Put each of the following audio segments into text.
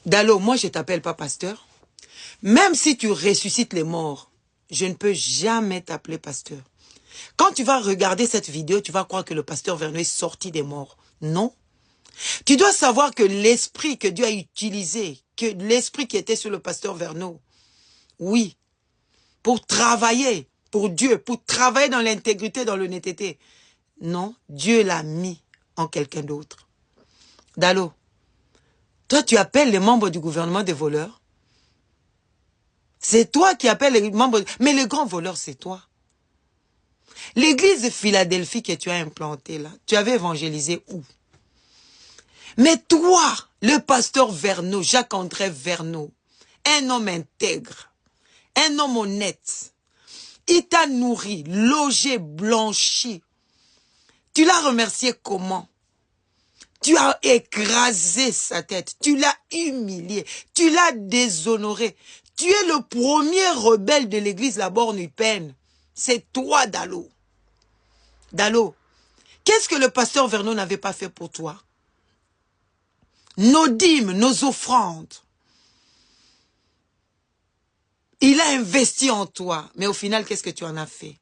Dalo, moi je t'appelle pas pasteur. Même si tu ressuscites les morts, je ne peux jamais t'appeler pasteur. Quand tu vas regarder cette vidéo, tu vas croire que le pasteur Verneau est sorti des morts. Non. Tu dois savoir que l'esprit que Dieu a utilisé, que l'esprit qui était sur le pasteur Verneau, oui, pour travailler pour Dieu, pour travailler dans l'intégrité, dans l'honnêteté. Non, Dieu l'a mis en quelqu'un d'autre. Dalo, toi tu appelles les membres du gouvernement des voleurs. C'est toi qui appelles les membres, mais le grand voleur c'est toi. L'église de Philadelphie que tu as implantée là, tu avais évangélisé où? Mais toi, le pasteur Verneau, Jacques-André Verneau, un homme intègre, un homme honnête, il t'a nourri, logé, blanchi. Tu l'as remercié comment? Tu as écrasé sa tête, tu l'as humilié, tu l'as déshonoré. Tu es le premier rebelle de l'église La Borne-Huppène. C'est toi, Dalo. Dalo, qu'est-ce que le pasteur Verneau n'avait pas fait pour toi? Nos dîmes, nos offrandes. Il a investi en toi, mais au final, qu'est-ce que tu en as fait?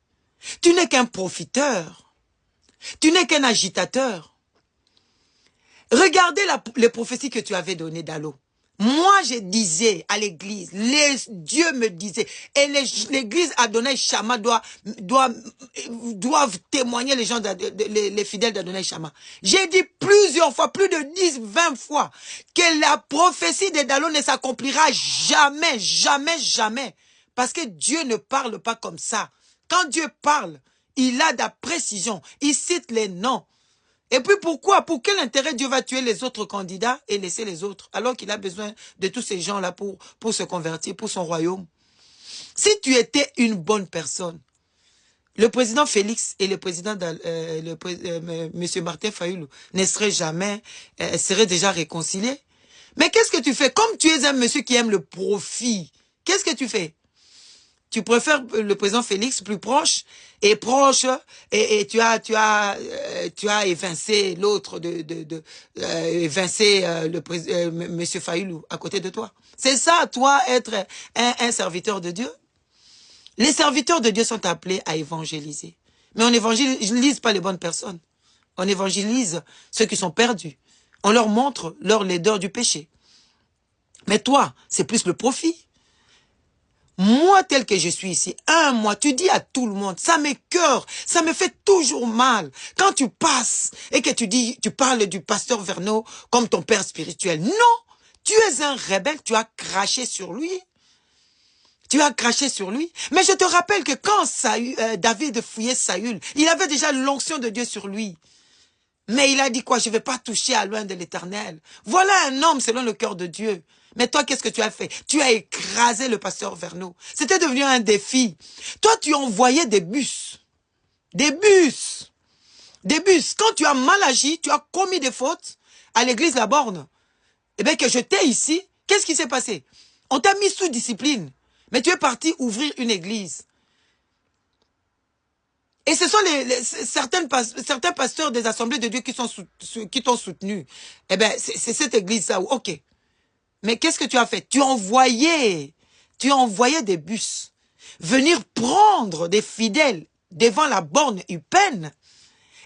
Tu n'es qu'un profiteur. Tu n'es qu'un agitateur. Regardez les prophéties que tu avais données, Dalo. Moi, je disais à l'église, Dieu me disait, et l'église Adonai Shama doivent témoigner les gens, les fidèles d'Adonai Shama. J'ai dit plusieurs fois, plus de 10, 20 fois, que la prophétie de Dalo ne s'accomplira jamais, jamais, jamais. Parce que Dieu ne parle pas comme ça. Quand Dieu parle, il a de la précision, il cite les noms. Et puis pourquoi? Pour quel intérêt Dieu va tuer les autres candidats et laisser les autres? Alors qu'il a besoin de tous ces gens-là pour se convertir, pour son royaume. Si tu étais une bonne personne, le président Félix et le président monsieur Martin Fayulu ne seraient jamais, seraient déjà réconciliés. Mais qu'est-ce que tu fais? Comme tu es un monsieur qui aime le profit, qu'est-ce que tu fais? Tu préfères le président Félix plus proche, et tu as évincé l'autre évincé monsieur Fayulu à côté de toi. C'est ça, toi, être un serviteur de Dieu. Les serviteurs de Dieu sont appelés à évangéliser. Mais on n'évangélise pas les bonnes personnes. On évangélise ceux qui sont perdus. On leur montre leur laideur du péché. Mais toi, c'est plus le profit. Moi, tel que je suis ici, un mois, tu dis à tout le monde, ça m'écoeure, ça me fait toujours mal. Quand tu passes et que tu parles du pasteur Verneau comme ton père spirituel. Non, tu es un rebelle, tu as craché sur lui. Tu as craché sur lui. Mais je te rappelle que quand David fouillait Saül, il avait déjà l'onction de Dieu sur lui. Mais il a dit quoi? Je ne vais pas toucher à loin de l'Éternel. Voilà un homme selon le cœur de Dieu. Mais toi, qu'est-ce que tu as fait? Tu as écrasé le pasteur Verneau. C'était devenu un défi. Toi, tu envoyais des bus. Des bus. Des bus. Quand tu as mal agi, tu as commis des fautes à l'église La Borne. Eh bien, que j'étais ici, qu'est-ce qui s'est passé? On t'a mis sous discipline. Mais tu es parti ouvrir une église. Et ce sont certains pasteurs des assemblées de Dieu qui t'ont soutenu. Eh bien, c'est cette église-là. Ok. Mais qu'est-ce que tu as fait? Tu envoyais des bus venir prendre des fidèles devant la borne Huppène.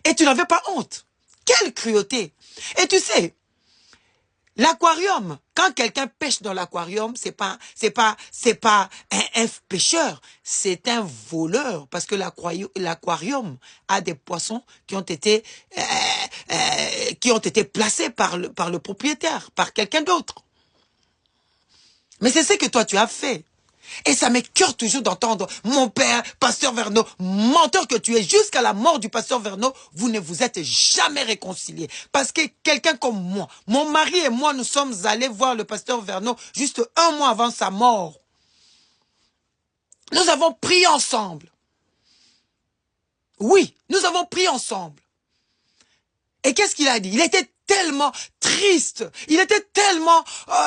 Et tu n'avais pas honte. Quelle cruauté. Et tu sais, l'aquarium, quand quelqu'un pêche dans l'aquarium, c'est pas un pêcheur, c'est un voleur, parce que l'aquarium a des poissons qui ont été placés par le propriétaire, par quelqu'un d'autre. Mais c'est ce que toi tu as fait. Et ça m'écoeure toujours d'entendre mon père, pasteur Verneau, menteur que tu es, jusqu'à la mort du pasteur Verneau, vous ne vous êtes jamais réconciliés. Parce que quelqu'un comme moi, mon mari et moi, nous sommes allés voir le pasteur Verneau juste un mois avant sa mort. Nous avons prié ensemble. Oui, nous avons prié ensemble. Et qu'est-ce qu'il a dit? Il était tellement triste, il était tellement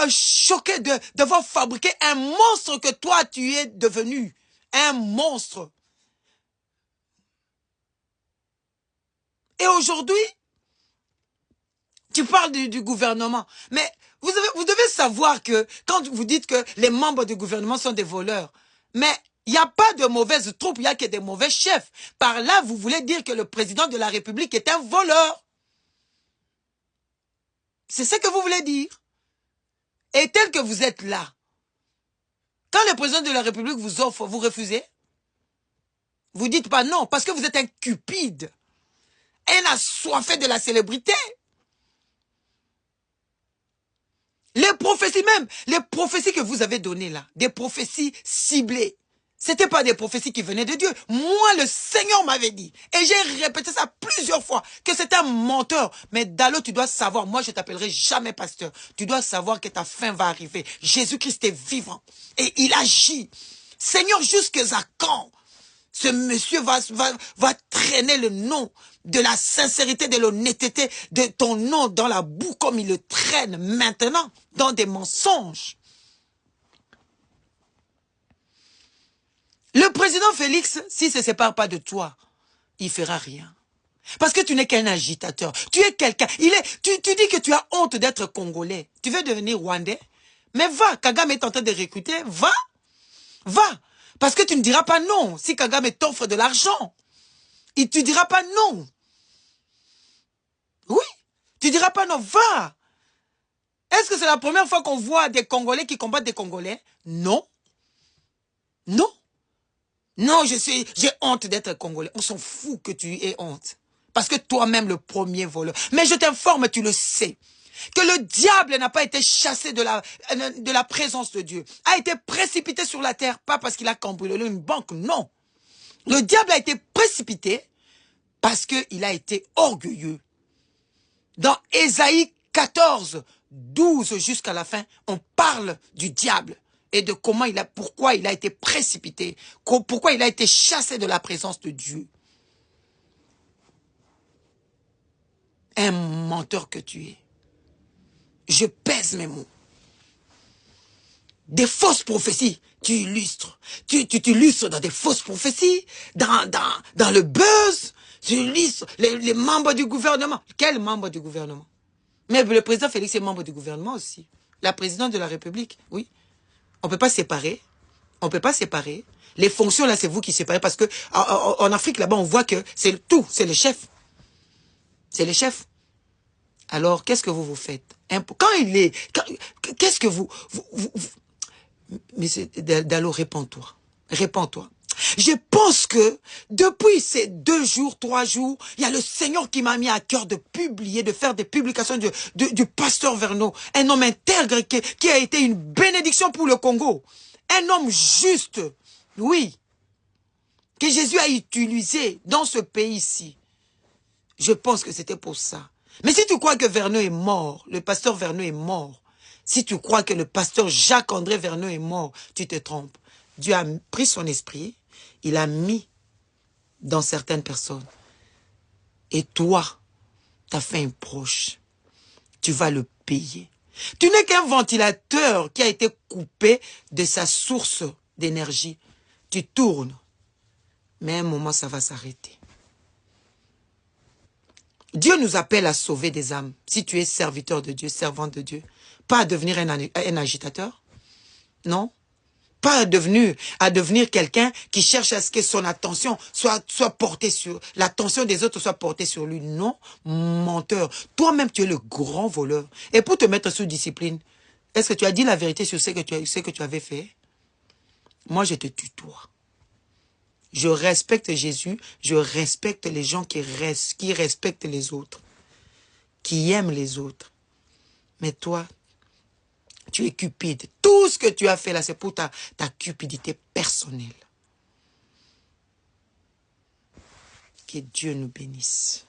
choqué d'avoir fabriqué un monstre que toi tu es devenu. Un monstre. Et aujourd'hui, tu parles du gouvernement. Mais Vous devez savoir que quand vous dites que les membres du gouvernement sont des voleurs, mais il n'y a pas de mauvaises troupes, il n'y a que des mauvais chefs. Par là, vous voulez dire que le président de la République est un voleur. C'est ce que vous voulez dire. Et tel que vous êtes là, quand le président de la République vous offre, vous refusez? Vous dites pas non, parce que vous êtes un cupide. Un assoiffé de la célébrité. Les prophéties même, les prophéties que vous avez données là, des prophéties ciblées, c'était pas des prophéties qui venaient de Dieu. Moi, le Seigneur m'avait dit, et j'ai répété ça plusieurs fois, que c'est un menteur. Mais Dalo, tu dois savoir, moi je t'appellerai jamais pasteur. Tu dois savoir que ta fin va arriver. Jésus-Christ est vivant et il agit. Seigneur, jusqu'à quand ce monsieur va traîner le nom de la sincérité, de l'honnêteté de ton nom dans la boue comme il le traîne maintenant dans des mensonges. Le président Félix, s'il ne se sépare pas de toi, il ne fera rien. Parce que tu n'es qu'un agitateur. Tu es quelqu'un. Tu dis que tu as honte d'être congolais. Tu veux devenir rwandais? Mais va, Kagame est en train de recruter. Va. Parce que tu ne diras pas non. Si Kagame t'offre de l'argent, tu ne diras pas non. Oui, tu ne diras pas non. Va. Est-ce que c'est la première fois qu'on voit des Congolais qui combattent des Congolais? Non. Non. Non, j'ai honte d'être Congolais. On s'en fout que tu aies honte. Parce que toi-même, le premier voleur. Mais je t'informe, tu le sais, que le diable n'a pas été chassé de la présence de Dieu. A été précipité sur la terre, pas parce qu'il a cambriolé une banque, non. Le diable a été précipité parce qu'il a été orgueilleux. Dans Ésaïe 14, 12 jusqu'à la fin, on parle du diable et de pourquoi il a été précipité, pourquoi il a été chassé de la présence de Dieu. Un menteur que tu es. Je pèse mes mots. Des fausses prophéties, tu illustres. Tu illustres dans des fausses prophéties, dans le buzz, tu illustres les membres du gouvernement. Quels membres du gouvernement? Mais le président Félix est membre du gouvernement aussi. La présidente de la République, oui. On ne peut pas séparer. On ne peut pas séparer. Les fonctions, là, c'est vous qui séparez. Parce que en Afrique, là-bas, on voit que c'est tout. C'est le chef. C'est le chef. Alors, qu'est-ce que vous faites? Quand il est... Qu'est-ce que vous... Mais Dalo, réponds-toi. Réponds-toi. Je pense que depuis ces 2 jours, 3 jours, il y a le Seigneur qui m'a mis à cœur de publier, de faire des publications du pasteur Verneau. Un homme intègre qui a été une bénédiction pour le Congo. Un homme juste, oui, que Jésus a utilisé dans ce pays-ci. Je pense que c'était pour ça. Mais si tu crois que Verneau est mort, le pasteur Verneau est mort, si tu crois que le pasteur Jacques-André Verneau est mort, tu te trompes. Dieu a pris son esprit, il a mis dans certaines personnes. Et toi, ta fin est proche. Tu vas le payer. Tu n'es qu'un ventilateur qui a été coupé de sa source d'énergie. Tu tournes. Mais à un moment, ça va s'arrêter. Dieu nous appelle à sauver des âmes. Si tu es serviteur de Dieu, servante de Dieu, pas à devenir un agitateur. Non. Pas à devenir quelqu'un qui cherche à ce que son attention soit portée sur... L'attention des autres soit portée sur lui. Non, menteur. Toi-même, tu es le grand voleur. Et pour te mettre sous discipline, est-ce que tu as dit la vérité sur ce que tu avais fait? Moi, je te tutoie. Je respecte Jésus, je respecte les gens qui respectent les autres, qui aiment les autres. Mais toi, tu es cupide. Tout ce que tu as fait là, c'est pour ta cupidité personnelle. Que Dieu nous bénisse.